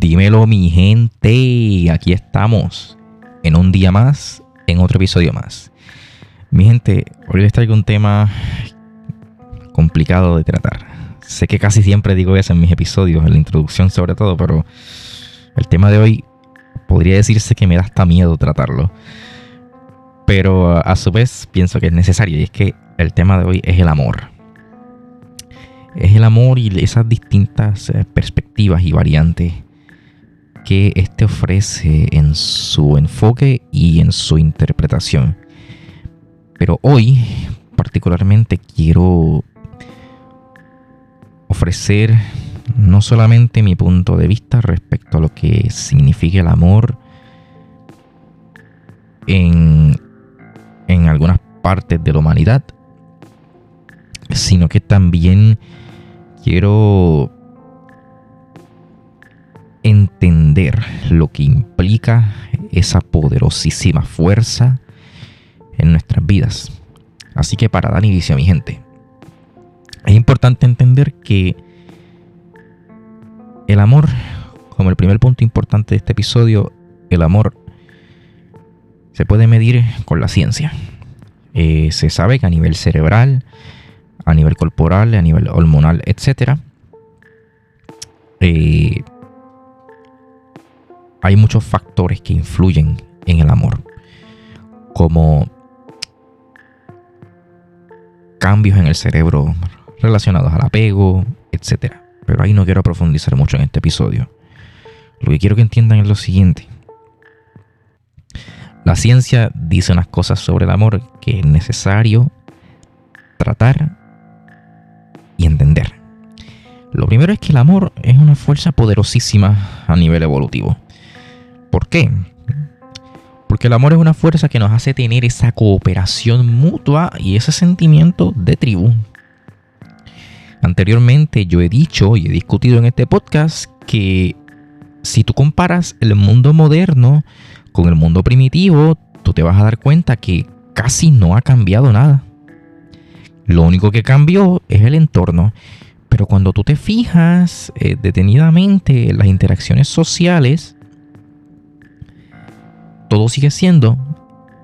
Dímelo, mi gente, aquí estamos en un día más, en otro episodio más. Mi gente, hoy les traigo un tema complicado de tratar. Sé que casi siempre digo eso en mis episodios, en la introducción sobre todo, pero el tema de hoy podría decirse que me da hasta miedo tratarlo. Pero a su vez pienso que es necesario, y es que el tema de hoy es el amor. Es el amor y esas distintas perspectivas y variantes que este ofrece en su enfoque y en su interpretación. Pero hoy particularmente quiero ofrecer no solamente mi punto de vista respecto a lo que significa el amor en algunas partes de la humanidad, sino que también quiero entender lo que implica esa poderosísima fuerza en nuestras vidas. Así que para dar inicio, mi gente, es importante entender que el amor, como el primer punto importante de este episodio, el amor se puede medir con la ciencia. Se sabe que a nivel cerebral, a nivel corporal, a nivel hormonal, etc., hay muchos factores que influyen en el amor, como cambios en el cerebro relacionados al apego, etc. Pero ahí no quiero profundizar mucho en este episodio. Lo que quiero que entiendan es lo siguiente. La ciencia dice unas cosas sobre el amor que es necesario tratar y entender. Lo primero es que el amor es una fuerza poderosísima a nivel evolutivo. ¿Por qué? Porque el amor es una fuerza que nos hace tener esa cooperación mutua y ese sentimiento de tribu. Anteriormente yo he dicho y he discutido en este podcast que si tú comparas el mundo moderno con el mundo primitivo, tú te vas a dar cuenta que casi no ha cambiado nada. Lo único que cambió es el entorno. Pero cuando tú te fijas detenidamente en las interacciones sociales, todo sigue siendo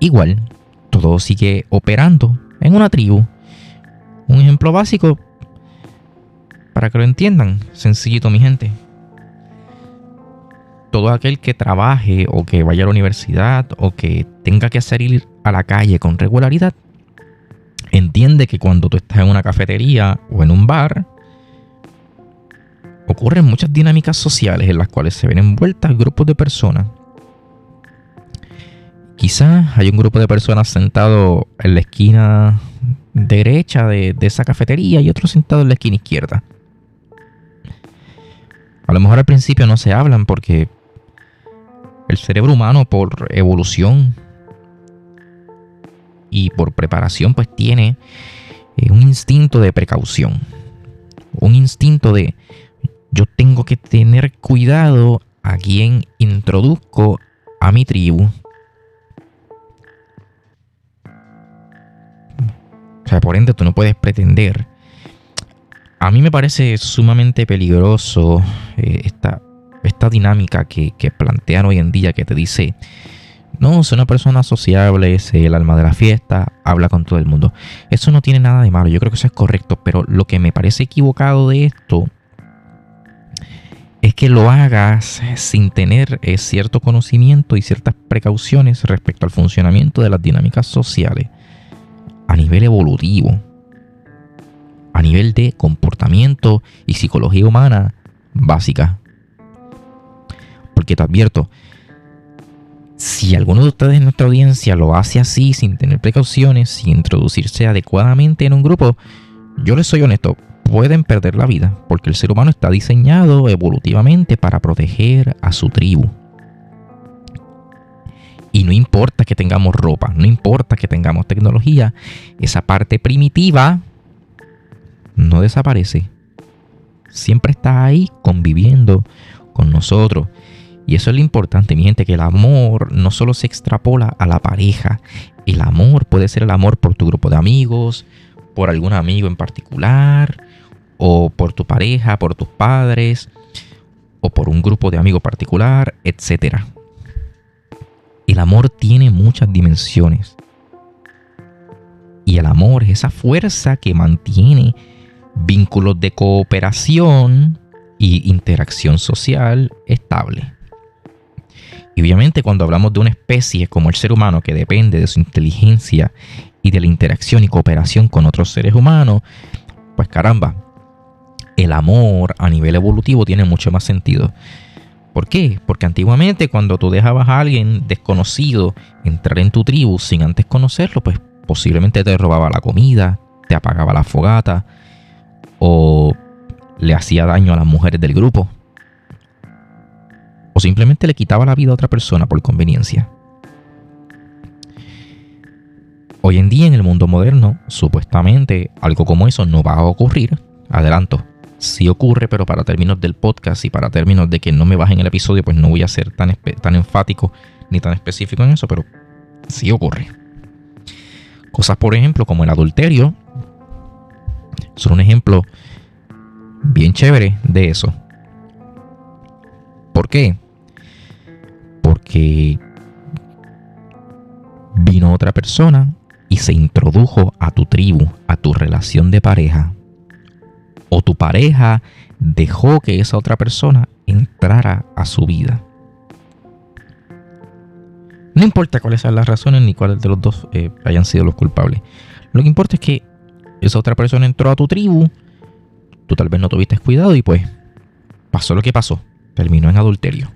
igual. Todo sigue operando en una tribu. Un ejemplo básico para que lo entiendan, sencillito, mi gente. Todo aquel que trabaje o que vaya a la universidad o que tenga que salir a la calle con regularidad, entiende que cuando tú estás en una cafetería o en un bar, ocurren muchas dinámicas sociales en las cuales se ven envueltas grupos de personas. Quizás hay un grupo de personas sentado en la esquina derecha de esa cafetería y otro sentado en la esquina izquierda. A lo mejor al principio no se hablan porque el cerebro humano, por evolución y por preparación, pues tiene un instinto de precaución. Un instinto de yo tengo que tener cuidado a quien introduzco a mi tribu. O sea, por ende, tú no puedes pretender. A mí me parece sumamente peligroso esta dinámica que plantean hoy en día, que te dice, no, es una persona sociable, es el alma de la fiesta, habla con todo el mundo. Eso no tiene nada de malo, yo creo que eso es correcto, pero lo que me parece equivocado de esto es que lo hagas sin tener cierto conocimiento y ciertas precauciones respecto al funcionamiento de las dinámicas sociales a nivel evolutivo, a nivel de comportamiento y psicología humana básica. Porque te advierto, si alguno de ustedes en nuestra audiencia lo hace así, sin tener precauciones, sin introducirse adecuadamente en un grupo, yo les soy honesto, pueden perder la vida, porque el ser humano está diseñado evolutivamente para proteger a su tribu. Y no importa que tengamos ropa, no importa que tengamos tecnología, esa parte primitiva no desaparece. Siempre está ahí conviviendo con nosotros. Y eso es lo importante, mi gente, que el amor no solo se extrapola a la pareja. El amor puede ser el amor por tu grupo de amigos, por algún amigo en particular, o por tu pareja, por tus padres, o por un grupo de amigos particular, etc. El amor tiene muchas dimensiones. Y el amor es esa fuerza que mantiene vínculos de cooperación y interacción social estable. Y obviamente cuando hablamos de una especie como el ser humano que depende de su inteligencia y de la interacción y cooperación con otros seres humanos, pues caramba, el amor a nivel evolutivo tiene mucho más sentido. ¿Por qué? Porque antiguamente cuando tú dejabas a alguien desconocido entrar en tu tribu sin antes conocerlo, pues posiblemente te robaba la comida, te apagaba la fogata o le hacía daño a las mujeres del grupo. O simplemente le quitaba la vida a otra persona por conveniencia. Hoy en día en el mundo moderno, supuestamente algo como eso no va a ocurrir. Adelanto, sí ocurre, pero para términos del podcast y para términos de que no me bajen el episodio, pues no voy a ser tan enfático ni tan específico en eso, pero sí ocurre. Cosas, por ejemplo, como el adulterio, son un ejemplo bien chévere de eso. ¿Por qué? Porque vino otra persona y se introdujo a tu tribu, a tu relación de pareja. O tu pareja dejó que esa otra persona entrara a su vida. No importa cuáles sean las razones ni cuáles de los dos hayan sido los culpables. Lo que importa es que esa otra persona entró a tu tribu, tú tal vez no tuviste cuidado y pues pasó lo que pasó. Terminó en adulterio.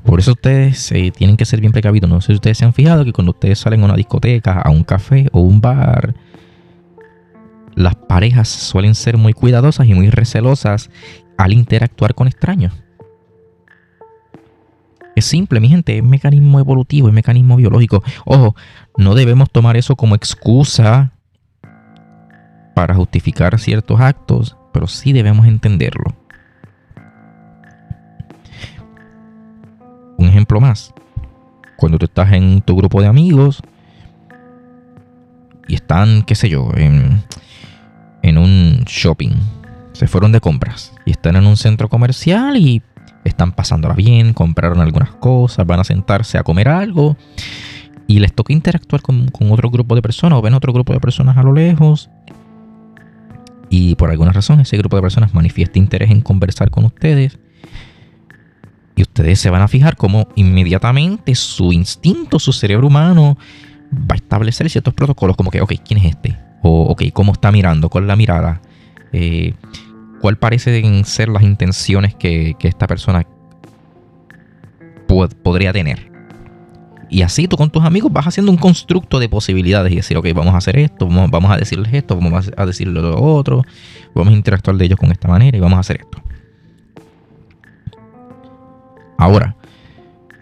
Por eso ustedes tienen que ser bien precavidos. No sé si ustedes se han fijado que cuando ustedes salen a una discoteca, a un café o un bar, las parejas suelen ser muy cuidadosas y muy recelosas al interactuar con extraños. Es simple, mi gente, es mecanismo evolutivo, es mecanismo biológico. Ojo, no debemos tomar eso como excusa para justificar ciertos actos, pero sí debemos entenderlo. Un ejemplo más. Cuando tú estás en tu grupo de amigos y están, qué sé yo, en un shopping. Se fueron de compras y están en un centro comercial y están pasándola bien, compraron algunas cosas, van a sentarse a comer algo y les toca interactuar con otro grupo de personas o ven otro grupo de personas a lo lejos y por alguna razón ese grupo de personas manifiesta interés en conversar con ustedes y ustedes se van a fijar cómo inmediatamente su instinto, su cerebro humano va a establecer ciertos protocolos como que, ok, ¿quién es este? O, ok, ¿cómo está mirando? ¿Cuál es la mirada? ¿Cuál parecen ser las intenciones que esta persona podría tener? Y así tú con tus amigos vas haciendo un constructo de posibilidades y decir, ok, vamos a hacer esto, vamos a decirles esto, vamos a decirles lo otro, vamos a interactuar de ellos con esta manera y vamos a hacer esto. Ahora,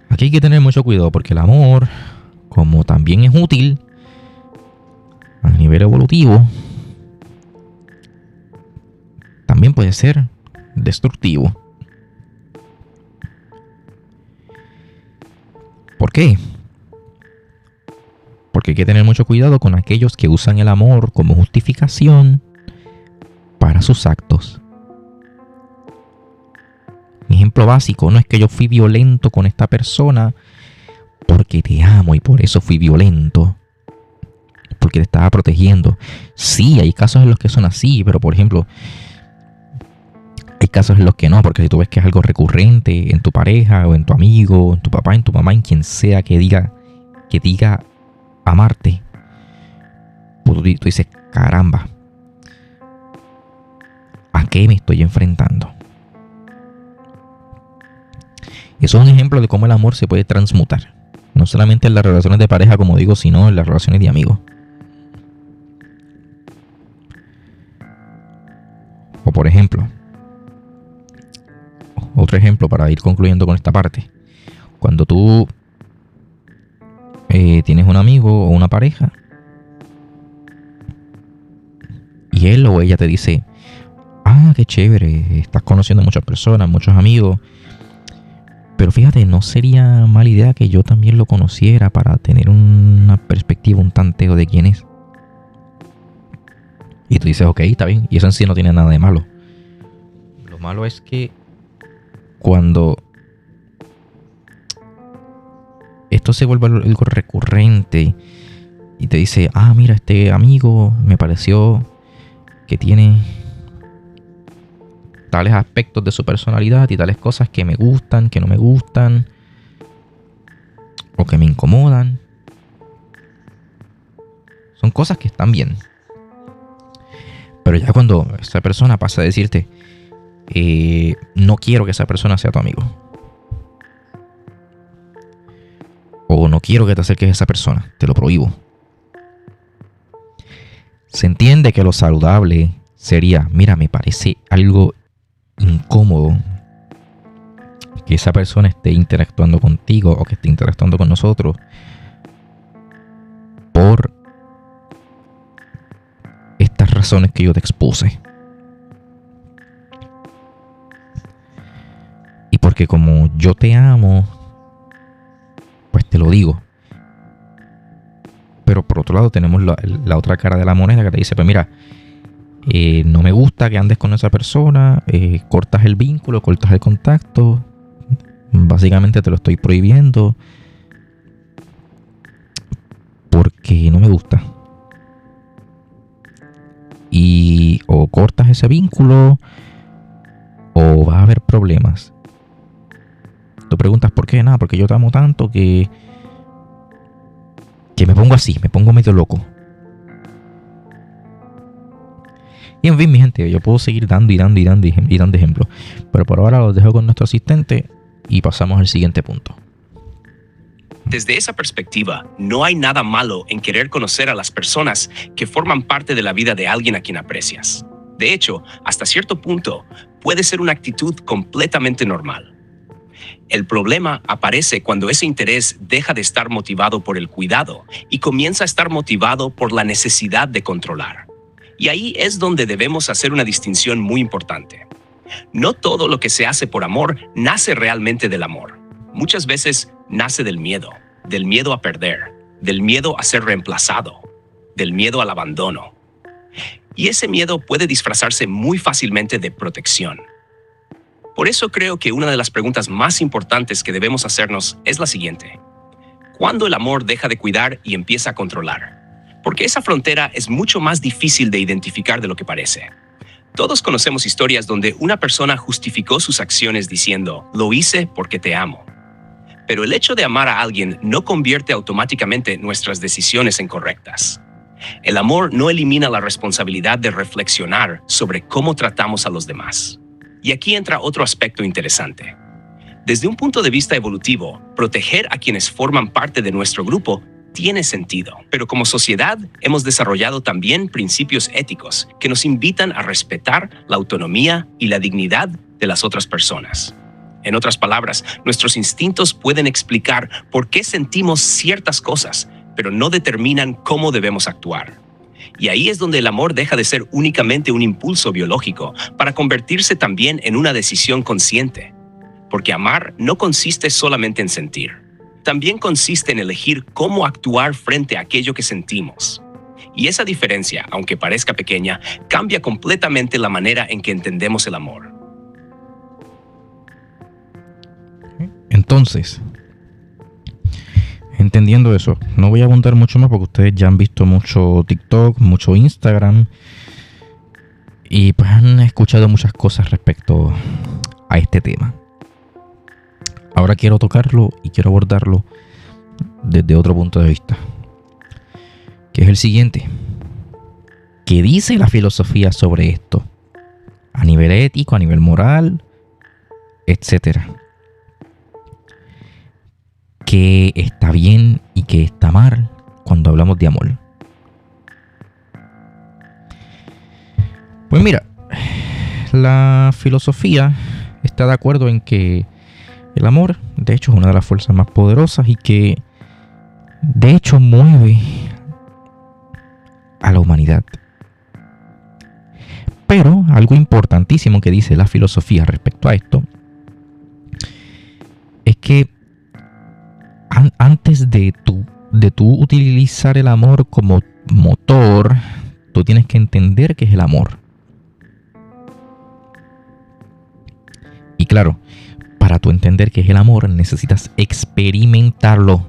aquí hay que tener mucho cuidado porque el amor, como también es útil a nivel evolutivo, también puede ser destructivo. ¿Por qué? Porque hay que tener mucho cuidado con aquellos que usan el amor como justificación para sus actos. Un ejemplo básico, no es que yo fui violento con esta persona porque te amo y por eso fui violento, porque te estaba protegiendo. Sí, hay casos en los que son así, pero por ejemplo, hay casos en los que no, porque si tú ves que es algo recurrente en tu pareja o en tu amigo, en tu papá, en tu mamá, en quien sea que diga amarte, pues tú dices, caramba, ¿a qué me estoy enfrentando? Eso es un ejemplo de cómo el amor se puede transmutar. No solamente en las relaciones de pareja, como digo, sino en las relaciones de amigos. O por ejemplo, otro ejemplo para ir concluyendo con esta parte. Cuando tú tienes un amigo o una pareja y él o ella te dice, qué chévere, estás conociendo a muchas personas, muchos amigos, pero fíjate, no sería mala idea que yo también lo conociera para tener una perspectiva, un tanteo de quién es. Y tú dices, ok, está bien, y eso en sí no tiene nada de malo. malo es que cuando esto se vuelve algo recurrente y te dice, mira, este amigo me pareció que tiene tales aspectos de su personalidad y tales cosas que me gustan, que no me gustan o que me incomodan. Son cosas que están bien. Pero ya cuando esa persona pasa a decirte, no quiero que esa persona sea tu amigo, o no quiero que te acerques a esa persona, te lo prohíbo. Se entiende que lo saludable sería, mira, me parece algo incómodo que esa persona esté interactuando contigo o que esté interactuando con nosotros por estas razones que yo te expuse. Y porque como yo te amo, pues te lo digo. Pero por otro lado tenemos la otra cara de la moneda que te dice, pues mira, no me gusta que andes con esa persona, cortas el vínculo, cortas el contacto, básicamente te lo estoy prohibiendo porque no me gusta. Y o cortas ese vínculo o va a haber problemas. Tú preguntas por qué, nada, porque yo te amo tanto que me pongo así, me pongo medio loco. Y en fin, mi gente, yo puedo seguir dando ejemplos, pero por ahora los dejo con nuestro asistente y pasamos al siguiente punto. Desde esa perspectiva, no hay nada malo en querer conocer a las personas que forman parte de la vida de alguien a quien aprecias. De hecho, hasta cierto punto, puede ser una actitud completamente normal. El problema aparece cuando ese interés deja de estar motivado por el cuidado y comienza a estar motivado por la necesidad de controlar. Y ahí es donde debemos hacer una distinción muy importante. No todo lo que se hace por amor nace realmente del amor. Muchas veces nace del miedo a perder, del miedo a ser reemplazado, del miedo al abandono. Y ese miedo puede disfrazarse muy fácilmente de protección. Por eso creo que una de las preguntas más importantes que debemos hacernos es la siguiente: ¿cuándo el amor deja de cuidar y empieza a controlar? Porque esa frontera es mucho más difícil de identificar de lo que parece. Todos conocemos historias donde una persona justificó sus acciones diciendo, lo hice porque te amo. Pero el hecho de amar a alguien no convierte automáticamente nuestras decisiones en correctas. El amor no elimina la responsabilidad de reflexionar sobre cómo tratamos a los demás. Y aquí entra otro aspecto interesante. Desde un punto de vista evolutivo, proteger a quienes forman parte de nuestro grupo tiene sentido. Pero como sociedad, hemos desarrollado también principios éticos que nos invitan a respetar la autonomía y la dignidad de las otras personas. En otras palabras, nuestros instintos pueden explicar por qué sentimos ciertas cosas, pero no determinan cómo debemos actuar. Y ahí es donde el amor deja de ser únicamente un impulso biológico para convertirse también en una decisión consciente. Porque amar no consiste solamente en sentir. También consiste en elegir cómo actuar frente a aquello que sentimos. Y esa diferencia, aunque parezca pequeña, cambia completamente la manera en que entendemos el amor. Entonces, entendiendo eso, no voy a abundar mucho más porque ustedes ya han visto mucho TikTok, mucho Instagram y pues han escuchado muchas cosas respecto a este tema. Ahora quiero tocarlo y quiero abordarlo desde otro punto de vista, que es el siguiente. ¿Qué dice la filosofía sobre esto? A nivel ético, a nivel moral, etcétera. ¿Qué está bien y qué está mal cuando hablamos de amor? Pues mira, la filosofía está de acuerdo en que el amor, de hecho, es una de las fuerzas más poderosas y que, de hecho, mueve a la humanidad. Pero algo importantísimo que dice la filosofía respecto a esto es que antes de tú utilizar el amor como motor, tú tienes que entender qué es el amor. claro, para tú entender qué es el amor, necesitas experimentarlo.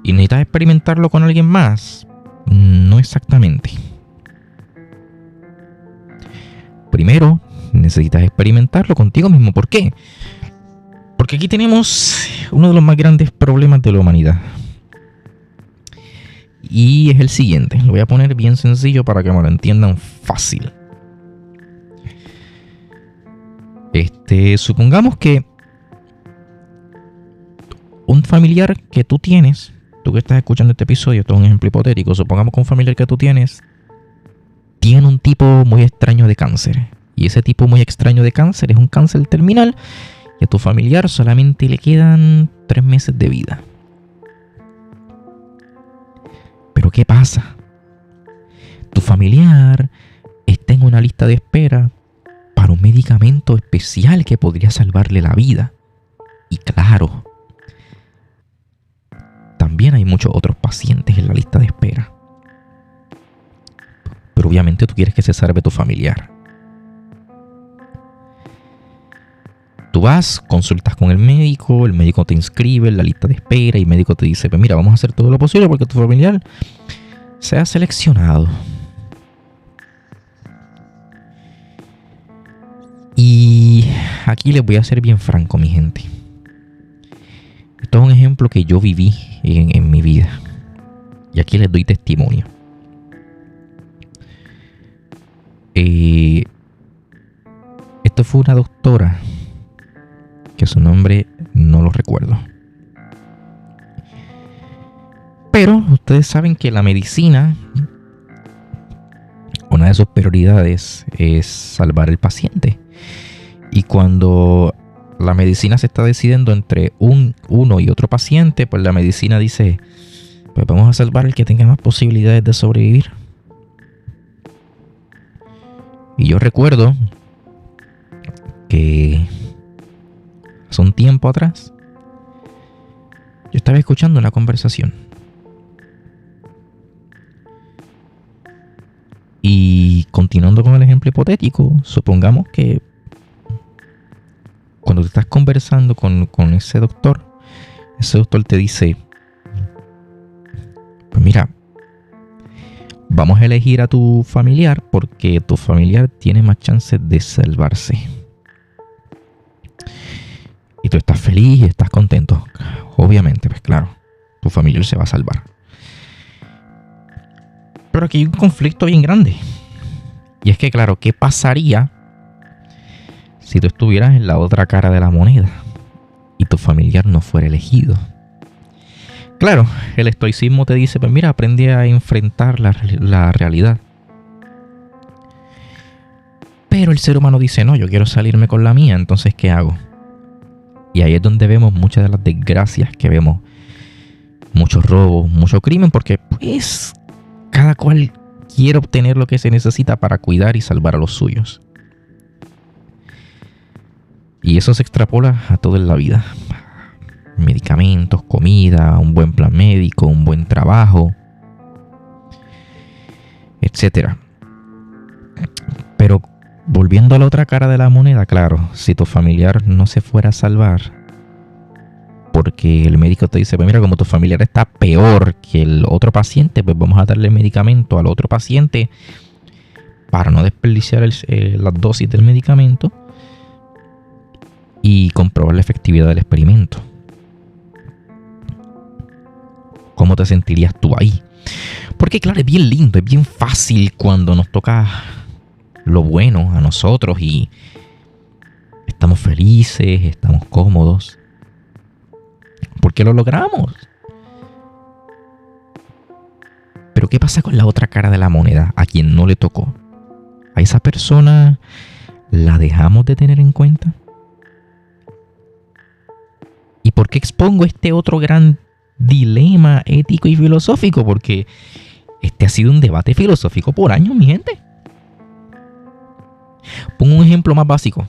¿Y necesitas experimentarlo con alguien más? No exactamente. Primero, necesitas experimentarlo contigo mismo. ¿Por qué? Porque aquí tenemos uno de los más grandes problemas de la humanidad. Y es el siguiente. Lo voy a poner bien sencillo para que me lo entiendan fácil. Supongamos que un familiar que tú tienes, tú que estás escuchando este episodio, esto es un ejemplo hipotético, supongamos que un familiar que tú tienes tiene un tipo muy extraño de cáncer. Y ese tipo muy extraño de cáncer es un cáncer terminal y a tu familiar solamente le quedan 3 meses de vida. Pero ¿qué pasa? Tu familiar está en una lista de espera para un medicamento especial que podría salvarle la vida. Y claro, también hay muchos otros pacientes en la lista de espera. Pero obviamente tú quieres que se salve tu familiar. Tú vas, consultas con el médico te inscribe en la lista de espera y el médico te dice, pues mira, vamos a hacer todo lo posible porque tu familiar sea seleccionado. Y aquí les voy a ser bien franco, mi gente. Esto es un ejemplo que yo viví en mi vida. Y aquí les doy testimonio. Esto fue una doctora que su nombre no lo recuerdo. Pero ustedes saben que la medicina, una de sus prioridades es salvar al paciente. Y cuando la medicina se está decidiendo entre uno y otro paciente, pues la medicina dice, pues vamos a salvar al que tenga más posibilidades de sobrevivir. Y yo recuerdo que hace un tiempo atrás yo estaba escuchando una conversación y continuando con el ejemplo hipotético, supongamos que cuando te estás conversando con ese doctor te dice, pues mira, vamos a elegir a tu familiar porque tu familiar tiene más chances de salvarse. Y tú estás feliz y estás contento. Obviamente, pues claro, tu familiar se va a salvar. Pero aquí hay un conflicto bien grande. Y es que, claro, ¿qué pasaría si tú estuvieras en la otra cara de la moneda y tu familiar no fuera elegido? Claro, el estoicismo te dice, pues mira, aprende a enfrentar la realidad. Pero el ser humano dice, no, yo quiero salirme con la mía, entonces ¿qué hago? Y ahí es donde vemos muchas de las desgracias que vemos. Muchos robos, mucho crimen, porque pues cada cual quiere obtener lo que se necesita para cuidar y salvar a los suyos. Y eso se extrapola a todo en la vida. Medicamentos, comida, un buen plan médico, un buen trabajo, etcétera. Pero volviendo a la otra cara de la moneda, claro, si tu familiar no se fuera a salvar porque el médico te dice, pues mira, como tu familiar está peor que el otro paciente, pues vamos a darle medicamento al otro paciente para no desperdiciar las dosis del medicamento y comprobar la efectividad del experimento. ¿Cómo te sentirías tú ahí? Porque claro, es bien lindo, es bien fácil cuando nos toca lo bueno a nosotros y estamos felices, estamos cómodos. Porque lo logramos. Pero ¿qué pasa con la otra cara de la moneda? A quien no le tocó. ¿A esa persona la dejamos de tener en cuenta? ¿Y por qué expongo este otro gran dilema ético y filosófico? Porque este ha sido un debate filosófico por años, mi gente. Pongo un ejemplo más básico.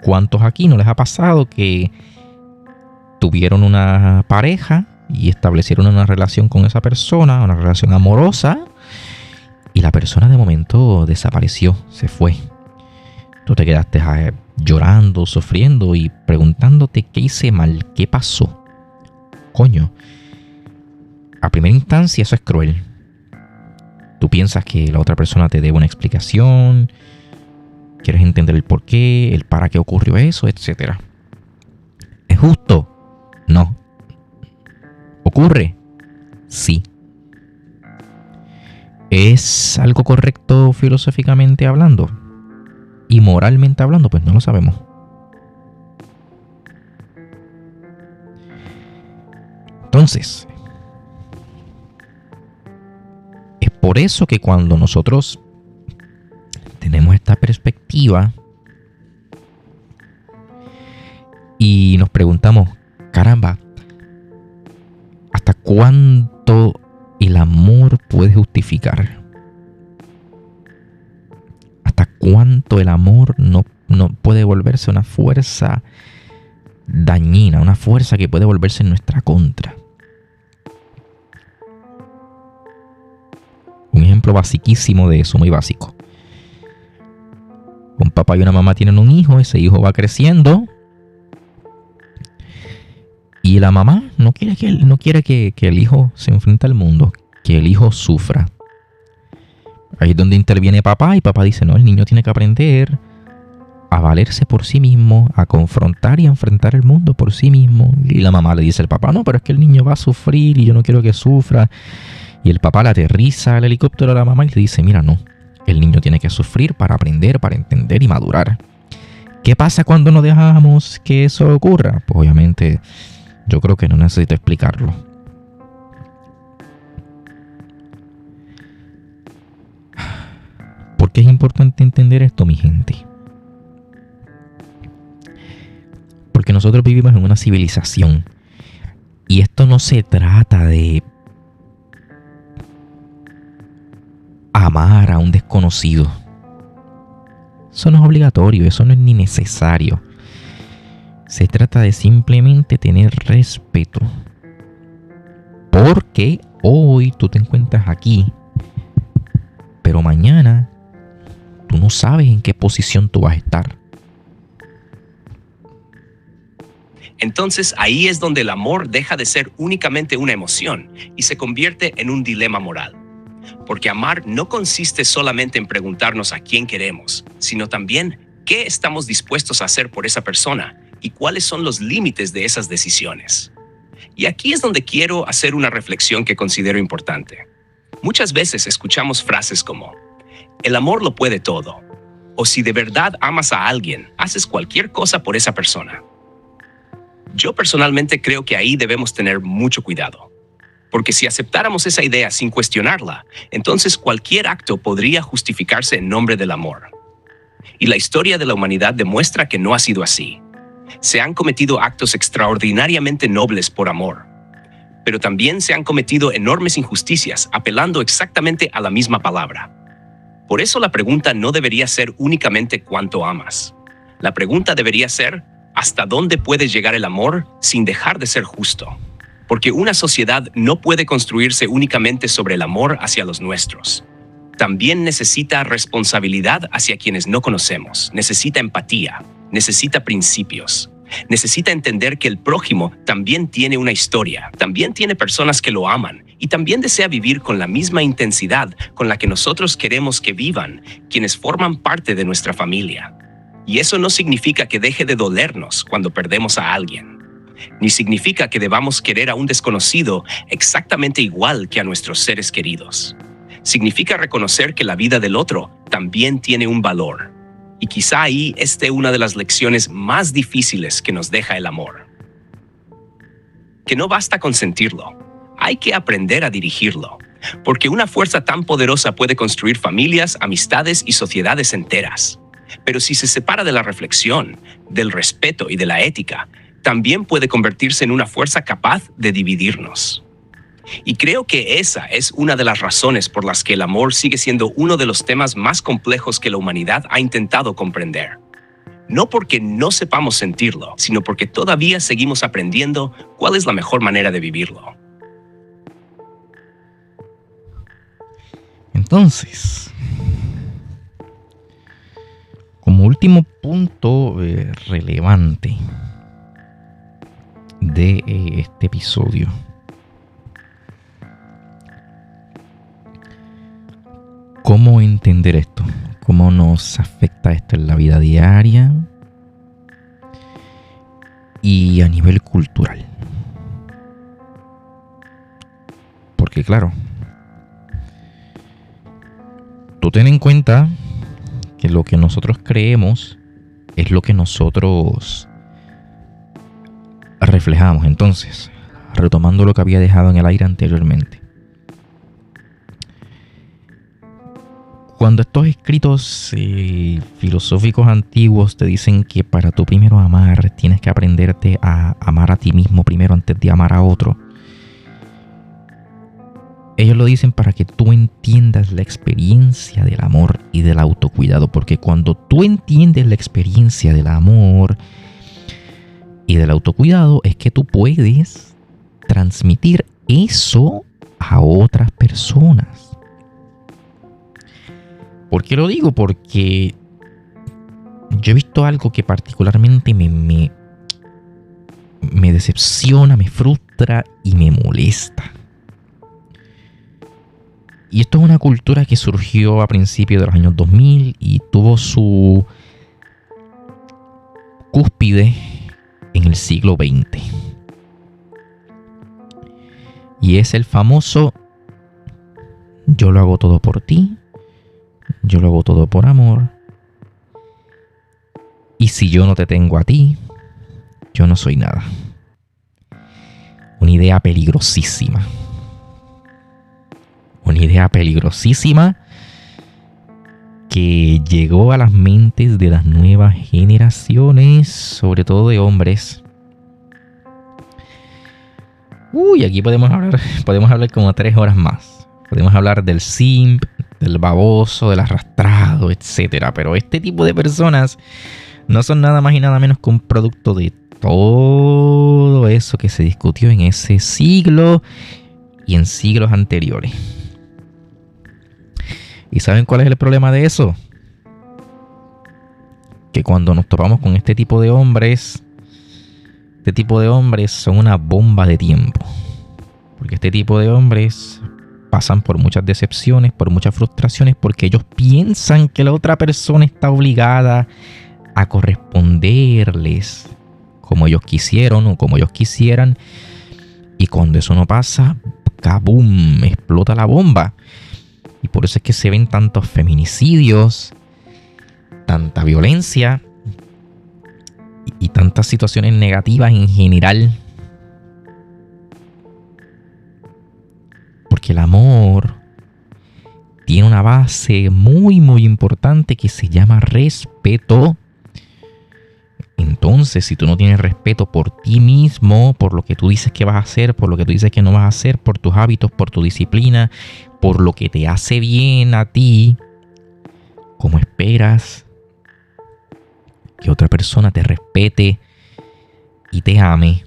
¿Cuántos aquí no les ha pasado que tuvieron una pareja y establecieron una relación con esa persona, una relación amorosa, y la persona de momento desapareció, se fue? Tú te quedaste llorando, sufriendo y preguntándote qué hice mal, qué pasó. Coño, a primera instancia eso es cruel. Tú piensas que la otra persona te debe una explicación, quieres entender el por qué, el para qué ocurrió eso, etc. ¿Es justo? No. ¿Ocurre? Sí. ¿Es algo correcto filosóficamente hablando? ¿Y moralmente hablando? Pues no lo sabemos. Entonces, es por eso que cuando nosotros tenemos esta perspectiva y nos preguntamos, caramba, ¿hasta cuánto el amor puede justificar? ¿Hasta cuánto el amor no puede volverse una fuerza dañina, una fuerza que puede volverse en nuestra contra? Un ejemplo basiquísimo de eso, muy básico. Un papá y una mamá tienen un hijo, ese hijo va creciendo y la mamá no quiere que el hijo se enfrente al mundo, que el hijo sufra. Ahí es donde interviene papá y papá dice, no, el niño tiene que aprender a valerse por sí mismo, a confrontar y a enfrentar el mundo por sí mismo. Y la mamá le dice al papá, no, pero es que el niño va a sufrir y yo no quiero que sufra. Y el papá le aterriza al helicóptero a la mamá y le dice, mira, no, el niño tiene que sufrir para aprender, para entender y madurar. ¿Qué pasa cuando no dejamos que eso ocurra? Pues obviamente yo creo que no necesito explicarlo. ¿Por qué es importante entender esto, mi gente? Porque nosotros vivimos en una civilización y esto no se trata de amar a un desconocido. Eso no es obligatorio, eso no es ni necesario. Se trata de simplemente tener respeto. Porque hoy tú te encuentras aquí, pero mañana tú no sabes en qué posición tú vas a estar. Entonces ahí es donde el amor deja de ser únicamente una emoción y se convierte en un dilema moral. Porque amar no consiste solamente en preguntarnos a quién queremos, sino también qué estamos dispuestos a hacer por esa persona y cuáles son los límites de esas decisiones. Y aquí es donde quiero hacer una reflexión que considero importante. Muchas veces escuchamos frases como, el amor lo puede todo, o si de verdad amas a alguien, haces cualquier cosa por esa persona. Yo personalmente creo que ahí debemos tener mucho cuidado. Porque si aceptáramos esa idea sin cuestionarla, entonces cualquier acto podría justificarse en nombre del amor. Y la historia de la humanidad demuestra que no ha sido así. Se han cometido actos extraordinariamente nobles por amor. Pero también se han cometido enormes injusticias apelando exactamente a la misma palabra. Por eso la pregunta no debería ser únicamente cuánto amas. La pregunta debería ser ¿hasta dónde puede llegar el amor sin dejar de ser justo? Porque una sociedad no puede construirse únicamente sobre el amor hacia los nuestros. También necesita responsabilidad hacia quienes no conocemos, necesita empatía, necesita principios, necesita entender que el prójimo también tiene una historia, también tiene personas que lo aman y también desea vivir con la misma intensidad con la que nosotros queremos que vivan quienes forman parte de nuestra familia. Y eso no significa que deje de dolernos cuando perdemos a alguien. Ni significa que debamos querer a un desconocido exactamente igual que a nuestros seres queridos. Significa reconocer que la vida del otro también tiene un valor. Y quizá ahí esté una de las lecciones más difíciles que nos deja el amor. Que no basta con sentirlo, hay que aprender a dirigirlo. Porque una fuerza tan poderosa puede construir familias, amistades y sociedades enteras. Pero si se separa de la reflexión, del respeto y de la ética, también puede convertirse en una fuerza capaz de dividirnos. Y creo que esa es una de las razones por las que el amor sigue siendo uno de los temas más complejos que la humanidad ha intentado comprender. No porque no sepamos sentirlo, sino porque todavía seguimos aprendiendo cuál es la mejor manera de vivirlo. Entonces, como último punto relevante de este episodio. ¿Cómo entender esto? ¿Cómo nos afecta esto en la vida diaria y a nivel cultural? Porque claro, tú ten en cuenta que lo que nosotros creemos es lo que nosotros reflejamos. Entonces, retomando lo que había dejado en el aire anteriormente, cuando estos escritos filosóficos antiguos te dicen que para tú primero amar tienes que aprenderte a amar a ti mismo primero antes de amar a otro, ellos lo dicen para que tú entiendas la experiencia del amor y del autocuidado, porque cuando tú entiendes la experiencia del amor y del autocuidado es que tú puedes transmitir eso a otras personas. ¿Por qué lo digo? Porque yo he visto algo que particularmente me decepciona, me frustra y me molesta. Y esto es una cultura que surgió a principios de los años 2000 y tuvo su cúspide en el siglo XX. Y es el famoso yo lo hago todo por ti. Yo lo hago todo por amor. Y si yo no te tengo a ti, yo no soy nada. Una idea peligrosísima. Una idea peligrosísima que llegó a las mentes de las nuevas generaciones, sobre todo de hombres. Aquí podemos hablar como 3 horas más. Podemos hablar del simp, del baboso, del arrastrado, etcétera. Pero este tipo de personas no son nada más y nada menos que un producto de todo eso que se discutió en ese siglo y en siglos anteriores. ¿Y saben cuál es el problema de eso? Que cuando nos topamos con este tipo de hombres son una bomba de tiempo. Porque este tipo de hombres pasan por muchas decepciones, por muchas frustraciones, porque ellos piensan que la otra persona está obligada a corresponderles como ellos quisieron o como ellos quisieran. Y cuando eso no pasa, ¡kabum!, explota la bomba. Y por eso es que se ven tantos feminicidios, tanta violencia y tantas situaciones negativas en general. Porque el amor tiene una base muy, muy importante que se llama respeto. Entonces, si tú no tienes respeto por ti mismo, por lo que tú dices que vas a hacer, por lo que tú dices que no vas a hacer, por tus hábitos, por tu disciplina, por lo que te hace bien a ti, ¿cómo esperas que otra persona te respete y te ame?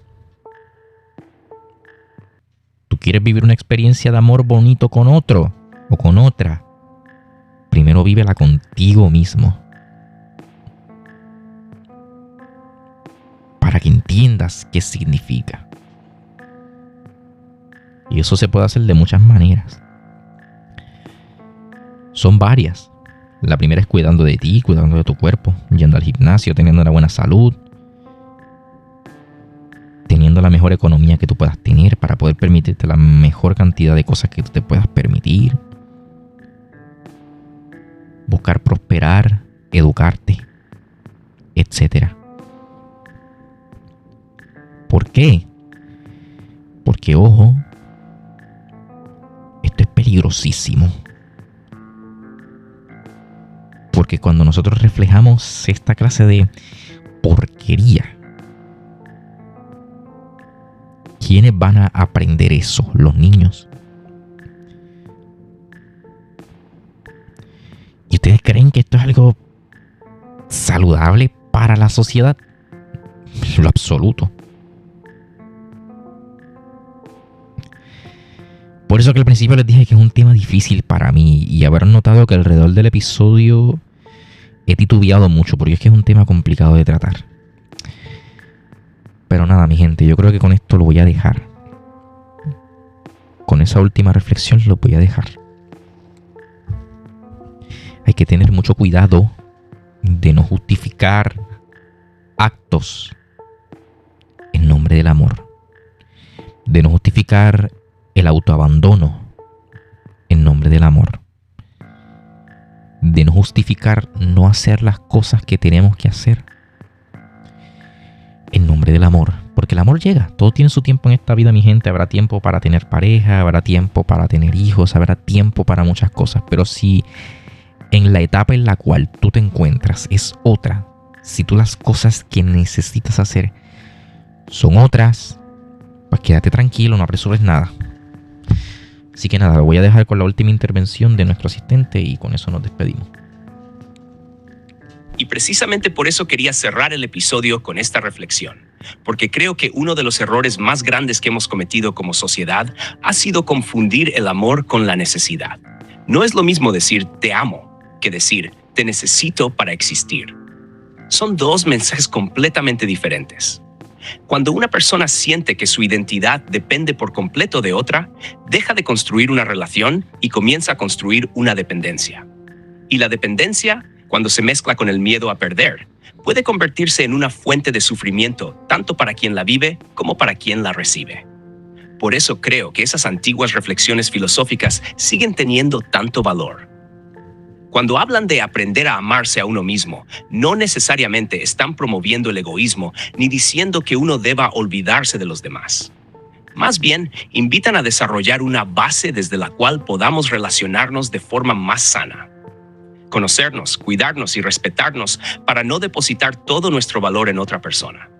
¿Tú quieres vivir una experiencia de amor bonito con otro o con otra? Primero vívela contigo mismo. Para que entiendas qué significa. Y eso se puede hacer de muchas maneras. Son varias. La primera es cuidando de ti, cuidando de tu cuerpo, yendo al gimnasio, teniendo una buena salud, teniendo la mejor economía que tú puedas tener para poder permitirte la mejor cantidad de cosas que tú te puedas permitir. Buscar prosperar, educarte, etcétera. ¿Por qué? Porque, ojo, esto es peligrosísimo. Porque cuando nosotros reflejamos esta clase de porquería, ¿quiénes van a aprender eso? Los niños. ¿Y ustedes creen que esto es algo saludable para la sociedad? En lo absoluto. Por eso que al principio les dije que es un tema difícil para mí, y haber notado que alrededor del episodio he titubeado mucho porque es que es un tema complicado de tratar. Pero nada, mi gente, yo creo que con esto lo voy a dejar. Con esa última reflexión lo voy a dejar. Hay que tener mucho cuidado de no justificar actos en nombre del amor. De no justificar el autoabandono en nombre del amor. De no justificar no hacer las cosas que tenemos que hacer en nombre del amor. Porque el amor llega. Todo tiene su tiempo en esta vida, mi gente. Habrá tiempo para tener pareja, habrá tiempo para tener hijos, habrá tiempo para muchas cosas. Pero si en la etapa en la cual tú te encuentras es otra, si tú las cosas que necesitas hacer son otras, pues quédate tranquilo, no apresures nada. Así que nada, lo voy a dejar con la última intervención de nuestro asistente y con eso nos despedimos. Y precisamente por eso quería cerrar el episodio con esta reflexión, porque creo que uno de los errores más grandes que hemos cometido como sociedad ha sido confundir el amor con la necesidad. No es lo mismo decir te amo que decir te necesito para existir. Son dos mensajes completamente diferentes. Cuando una persona siente que su identidad depende por completo de otra, deja de construir una relación y comienza a construir una dependencia. Y la dependencia, cuando se mezcla con el miedo a perder, puede convertirse en una fuente de sufrimiento tanto para quien la vive como para quien la recibe. Por eso creo que esas antiguas reflexiones filosóficas siguen teniendo tanto valor. Cuando hablan de aprender a amarse a uno mismo, no necesariamente están promoviendo el egoísmo ni diciendo que uno deba olvidarse de los demás. Más bien, invitan a desarrollar una base desde la cual podamos relacionarnos de forma más sana. Conocernos, cuidarnos y respetarnos para no depositar todo nuestro valor en otra persona.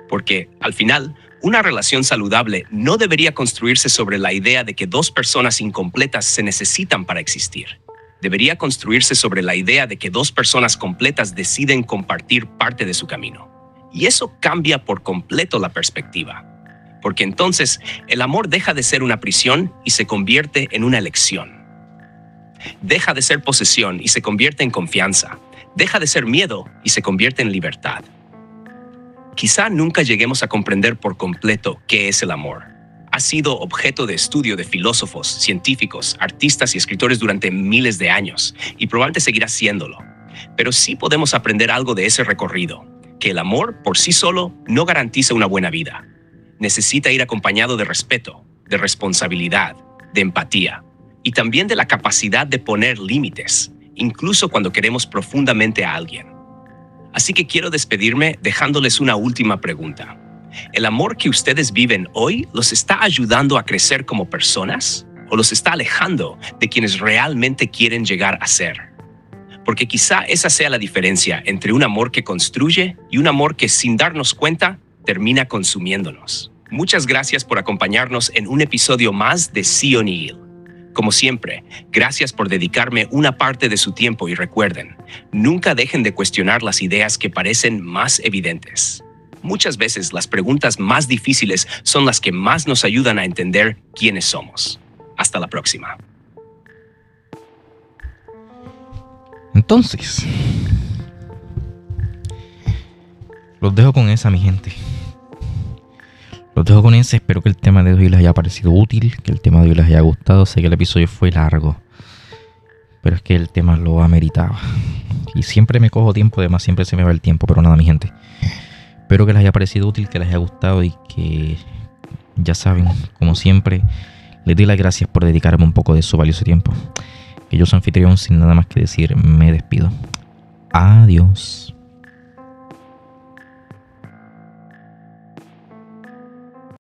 Porque, al final, una relación saludable no debería construirse sobre la idea de que dos personas incompletas se necesitan para existir. Debería construirse sobre la idea de que dos personas completas deciden compartir parte de su camino. Y eso cambia por completo la perspectiva. Porque entonces el amor deja de ser una prisión y se convierte en una elección. Deja de ser posesión y se convierte en confianza. Deja de ser miedo y se convierte en libertad. Quizá nunca lleguemos a comprender por completo qué es el amor. Ha sido objeto de estudio de filósofos, científicos, artistas y escritores durante miles de años, y probablemente seguirá siéndolo. Pero sí podemos aprender algo de ese recorrido, que el amor por sí solo no garantiza una buena vida. Necesita ir acompañado de respeto, de responsabilidad, de empatía, y también de la capacidad de poner límites, incluso cuando queremos profundamente a alguien. Así que quiero despedirme dejándoles una última pregunta. ¿El amor que ustedes viven hoy los está ayudando a crecer como personas o los está alejando de quienes realmente quieren llegar a ser? Porque quizá esa sea la diferencia entre un amor que construye y un amor que, sin darnos cuenta, termina consumiéndonos. Muchas gracias por acompañarnos en un episodio más de See on Heal. Como siempre, gracias por dedicarme una parte de su tiempo y recuerden, nunca dejen de cuestionar las ideas que parecen más evidentes. Muchas veces las preguntas más difíciles son las que más nos ayudan a entender quiénes somos. Hasta la próxima. Entonces, los dejo con esa, mi gente. Los dejo con ese. Espero que el tema de hoy les haya parecido útil, que el tema de hoy les haya gustado. Sé que el episodio fue largo, pero es que el tema lo ameritaba. Y siempre me cojo tiempo, además siempre se me va el tiempo. Pero nada, mi gente. Espero que les haya parecido útil, que les haya gustado y que, ya saben, como siempre, les doy las gracias por dedicarme un poco de su valioso tiempo. Que yo soy anfitrión, sin nada más que decir, me despido. Adiós.